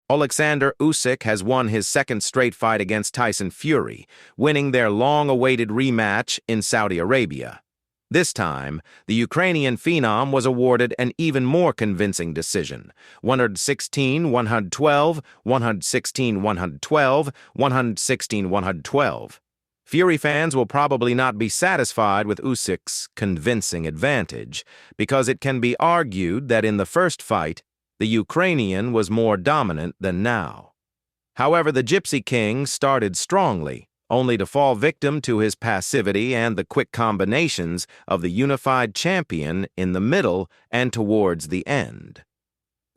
Oleksandr Usyk has won his second straight fight against Tyson Fury, winning their long-awaited rematch in Saudi Arabia. This time, the Ukrainian phenom was awarded an even more convincing decision: 116-112, 116-112, 116-112. Fury fans will probably not be satisfied with Usyk's convincing advantage, because it can be argued that in the first fight, the Ukrainian was more dominant than now. However, the Gypsy King started strongly, only to fall victim to his passivity and the quick combinations of the unified champion in the middle and towards the end.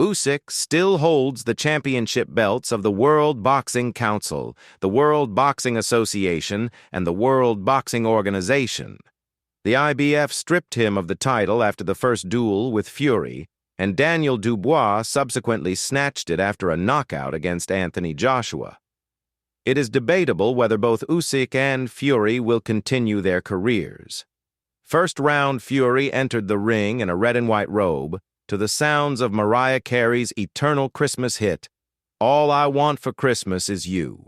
Usyk still holds the championship belts of the World Boxing Council, the World Boxing Association, and the World Boxing Organization. The IBF stripped him of the title after the first duel with Fury, and Daniel Dubois subsequently snatched it after a knockout against Anthony Joshua. It is debatable whether both Usyk and Fury will continue their careers. First round, Fury entered the ring in a red and white robe to the sounds of Mariah Carey's eternal Christmas hit, "All I Want for Christmas Is You."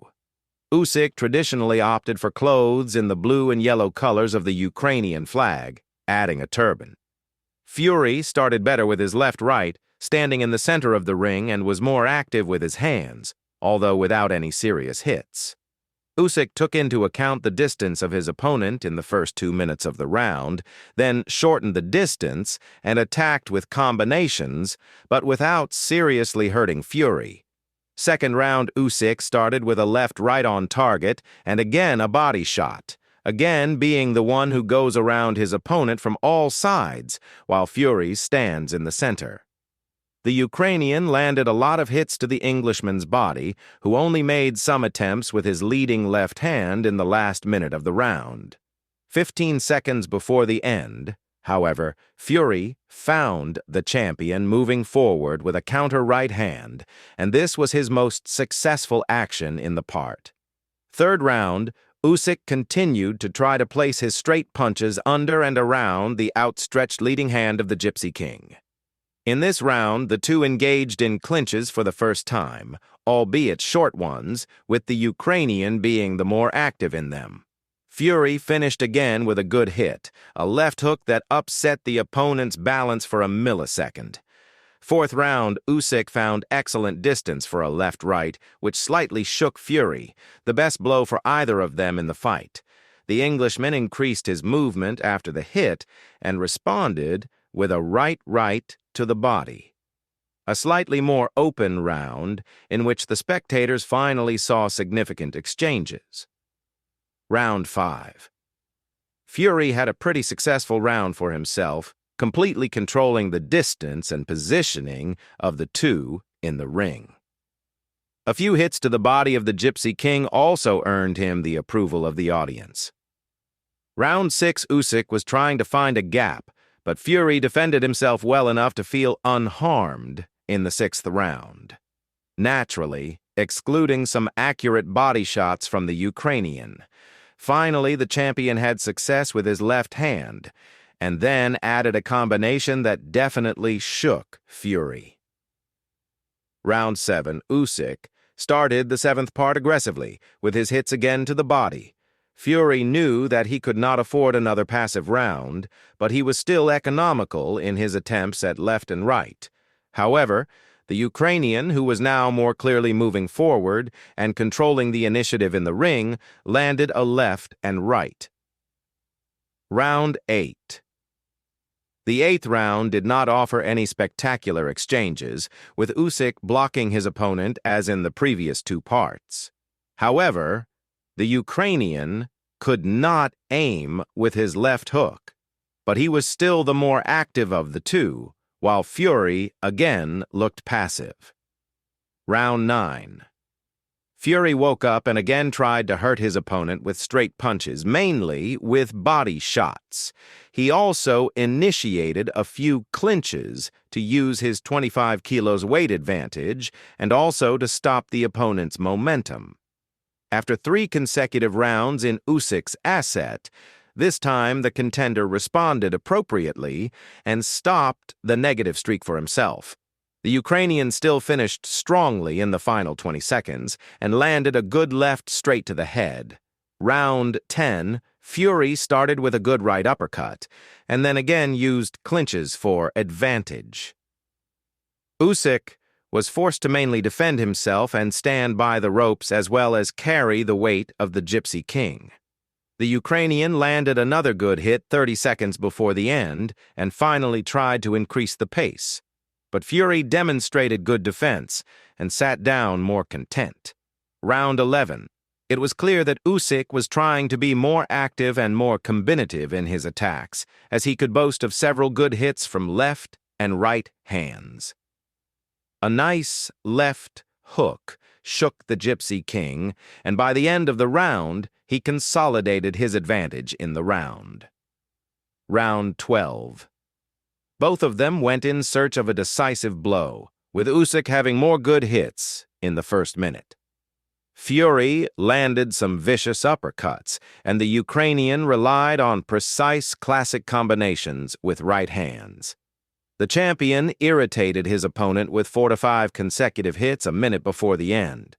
Usyk traditionally opted for clothes in the blue and yellow colors of the Ukrainian flag, adding a turban. Fury started better with his left-right, standing in the center of the ring, and was more active with his hands, although without any serious hits. Usyk took into account the distance of his opponent in the first 2 minutes of the round, then shortened the distance and attacked with combinations, but without seriously hurting Fury. Second round, Usyk started with a left-right on target and again a body shot, again being the one who goes around his opponent from all sides, while Fury stands in the center. The Ukrainian landed a lot of hits to the Englishman's body, who only made some attempts with his leading left hand in the last minute of the round. 15 seconds before the end, however, Fury found the champion moving forward with a counter right hand, and this was his most successful action in the part. Third round, Usyk continued to try to place his straight punches under and around the outstretched leading hand of the Gypsy King. In this round, the two engaged in clinches for the first time, albeit short ones, with the Ukrainian being the more active in them. Fury finished again with a good hit, a left hook that upset the opponent's balance for a millisecond. Fourth round, Usyk found excellent distance for a left-right, which slightly shook Fury, the best blow for either of them in the fight. The Englishman increased his movement after the hit and responded with a right-right to the body. A slightly more open round in which the spectators finally saw significant exchanges. Round 5. Fury had a pretty successful round for himself, completely controlling the distance and positioning of the two in the ring. A few hits to the body of the Gypsy King also earned him the approval of the audience. Round 6, Usyk was trying to find a gap, but Fury defended himself well enough to feel unharmed in the 6th round, naturally excluding some accurate body shots from the Ukrainian. Finally, the champion had success with his left hand, and then added a combination that definitely shook Fury. Round 7, Usyk started the 7th part aggressively, with his hits again to the body. Fury knew that he could not afford another passive round, but he was still economical in his attempts at left and right. However, the Ukrainian, who was now more clearly moving forward and controlling the initiative in the ring, landed a left and right. Round 8. The 8th round did not offer any spectacular exchanges, with Usyk blocking his opponent as in the previous 2 parts. However, the Ukrainian could not aim with his left hook, but he was still the more active of the two, while Fury again looked passive. Round 9. Fury woke up and again tried to hurt his opponent with straight punches, mainly with body shots. He also initiated a few clinches to use his 25 kilos weight advantage and also to stop the opponent's momentum. After 3 consecutive rounds in Usyk's asset, this time the contender responded appropriately and stopped the negative streak for himself. The Ukrainian still finished strongly in the final 20 seconds and landed a good left straight to the head. Round 10, Fury started with a good right uppercut, and then again used clinches for advantage. Usyk was forced to mainly defend himself and stand by the ropes as well as carry the weight of the Gypsy King. The Ukrainian landed another good hit 30 seconds before the end and finally tried to increase the pace. But Fury demonstrated good defense and sat down more content. Round 11. It was clear that Usyk was trying to be more active and more combinative in his attacks, as he could boast of several good hits from left and right hands. A nice left hook shook the Gypsy King, and by the end of the round, he consolidated his advantage in the round. Round 12. Both of them went in search of a decisive blow, with Usyk having more good hits in the first minute. Fury landed some vicious uppercuts, and the Ukrainian relied on precise classic combinations with right hands. The champion irritated his opponent with 4 to 5 consecutive hits a minute before the end.